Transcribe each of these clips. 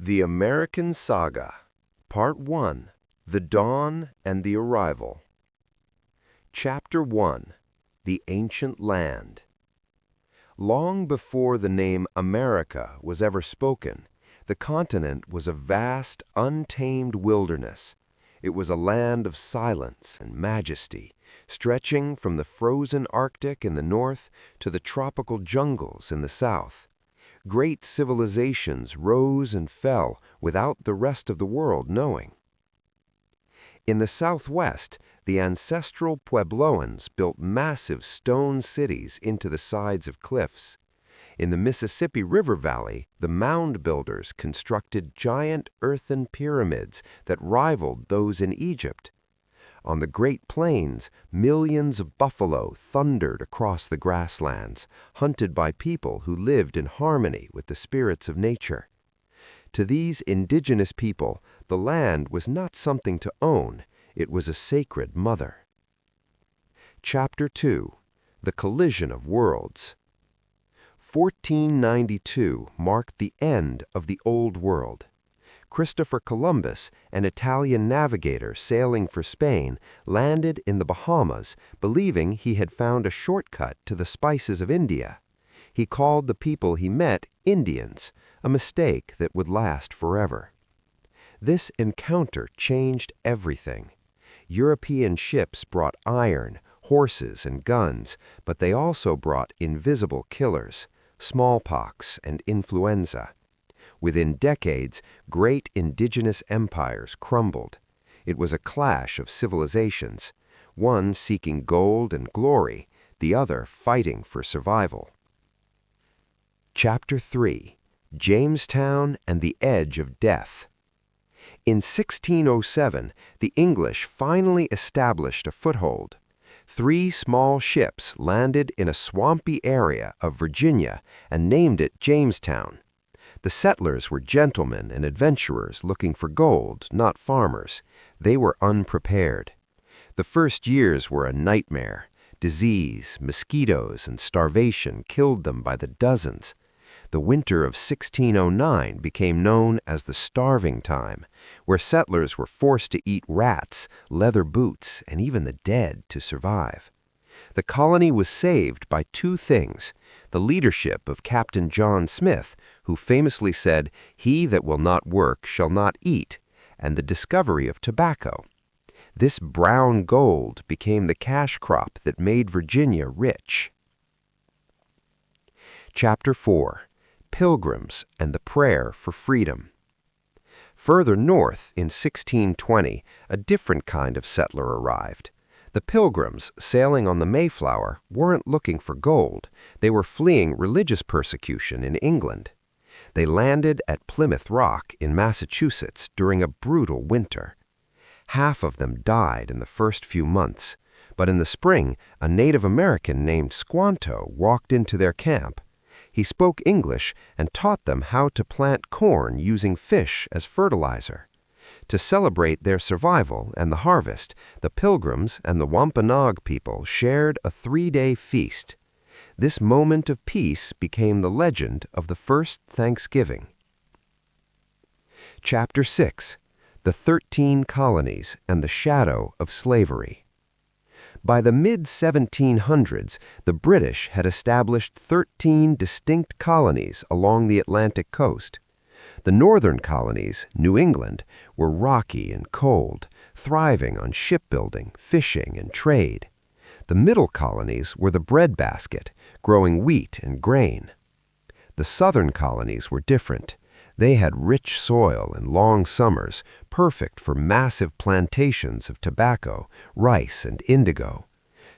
The American Saga, Part 1, The Dawn and the Arrival. Chapter 1, The Ancient Land. Long before the name America was ever spoken, the continent was a vast, untamed wilderness. It was a land of silence and majesty, stretching from the frozen Arctic in the north to the tropical jungles in the south. Great civilizations rose and fell without the rest of the world knowing. In the southwest, the ancestral Puebloans built massive stone cities into the sides of cliffs. In the Mississippi River Valley, the mound builders constructed giant earthen pyramids that rivaled those in Egypt. On the Great Plains, millions of buffalo thundered across the grasslands, hunted by people who lived in harmony with the spirits of nature. To these indigenous people, the land was not something to own, it was a sacred mother. Chapter 2, The Collision of Worlds. 1492 marked the end of the Old World. Christopher Columbus, an Italian navigator sailing for Spain, landed in the Bahamas, believing he had found a shortcut to the spices of India. He called the people he met Indians, a mistake that would last forever. This encounter changed everything. European ships brought iron, horses, and guns, but they also brought invisible killers, smallpox and influenza. Within decades, great indigenous empires crumbled. It was a clash of civilizations, one seeking gold and glory, the other fighting for survival. Chapter 3, Jamestown and the Edge of Death. In 1607, the English finally established a foothold. 3 small ships landed in a swampy area of Virginia and named it Jamestown. The settlers were gentlemen and adventurers looking for gold, not farmers. They were unprepared. The first years were a nightmare. Disease, mosquitoes, and starvation killed them by the dozens. The winter of 1609 became known as the starving time, where settlers were forced to eat rats, leather boots, and even the dead to survive. The colony was saved by 2 things: the leadership of Captain John Smith, who famously said, "He that will not work shall not eat," and the discovery of tobacco. This brown gold became the cash crop that made Virginia rich. Chapter 4, Pilgrims and the Prayer for Freedom. Further north, in 1620, a different kind of settler arrived. The Pilgrims, sailing on the Mayflower, weren't looking for gold. They were fleeing religious persecution in England. They landed at Plymouth Rock in Massachusetts during a brutal winter. Half of them died in the first few months, but in the spring, a Native American named Squanto walked into their camp. He spoke English and taught them how to plant corn using fish as fertilizer. To celebrate their survival and the harvest, the Pilgrims and the Wampanoag people shared a 3-day feast. This moment of peace became the legend of the first Thanksgiving. Chapter 6, The 13 Colonies and the Shadow of Slavery. By the mid-1700s, the British had established 13 distinct colonies along the Atlantic coast. The northern colonies, New England, were rocky and cold, thriving on shipbuilding, fishing, and trade. The middle colonies were the breadbasket, growing wheat and grain. The southern colonies were different. They had rich soil and long summers, perfect for massive plantations of tobacco, rice, and indigo.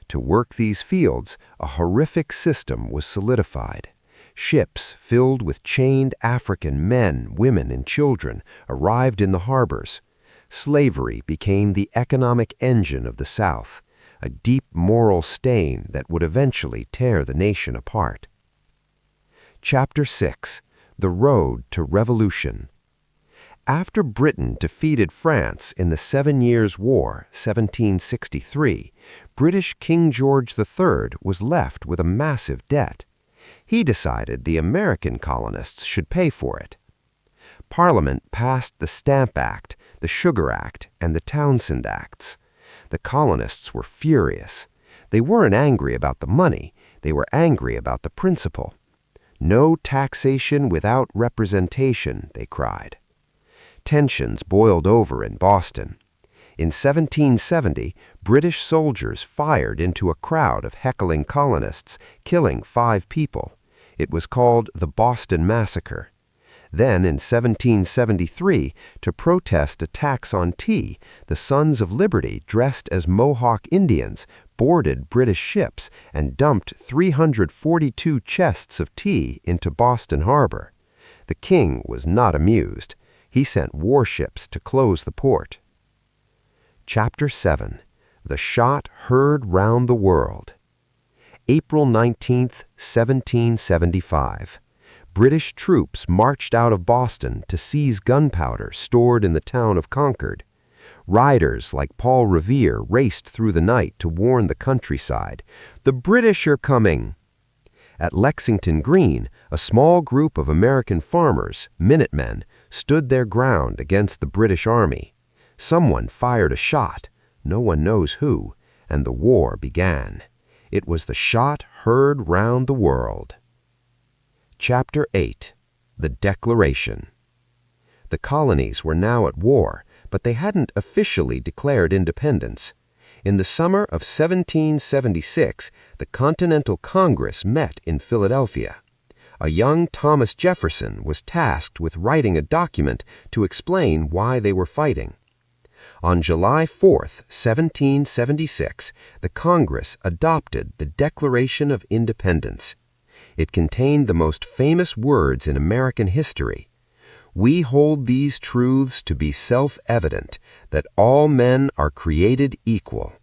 To work these fields, a horrific system was solidified. Ships filled with chained African men, women, and children arrived in the harbors. Slavery became the economic engine of the South, a deep moral stain that would eventually tear the nation apart. Chapter 6, The Road to Revolution. After Britain defeated France in the 7 Years' War, 1763, British King George III was left with a massive debt. He decided the American colonists should pay for it. Parliament passed the Stamp Act, the Sugar Act, and the Townshend Acts. The colonists were furious. They weren't angry about the money, they were angry about the principle. No taxation without representation, they cried. Tensions boiled over in Boston. In 1770, British soldiers fired into a crowd of heckling colonists, killing 5 people. It was called the Boston Massacre. Then, in 1773, to protest a tax on tea, the Sons of Liberty, dressed as Mohawk Indians, boarded British ships and dumped 342 chests of tea into Boston Harbor. The king was not amused. He sent warships to close the port. Chapter 7. The Shot Heard Round the World. April 19, 1775. British troops marched out of Boston to seize gunpowder stored in the town of Concord. Riders like Paul Revere raced through the night to warn the countryside, "The British are coming!" At Lexington Green, a small group of American farmers, Minutemen, stood their ground against the British Army. Someone fired a shot, no one knows who, and the war began. It was the shot heard round the world. Chapter 8. The Declaration. The colonies were now at war, but they hadn't officially declared independence. In the summer of 1776, the Continental Congress met in Philadelphia. A young Thomas Jefferson was tasked with writing a document to explain why they were fighting. On July 4, 1776, the Congress adopted the Declaration of Independence. It contained the most famous words in American history. "We hold these truths to be self-evident, that all men are created equal."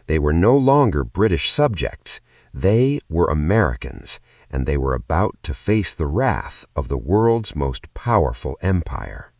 They were no longer British subjects. They were Americans, and they were about to face the wrath of the world's most powerful empire.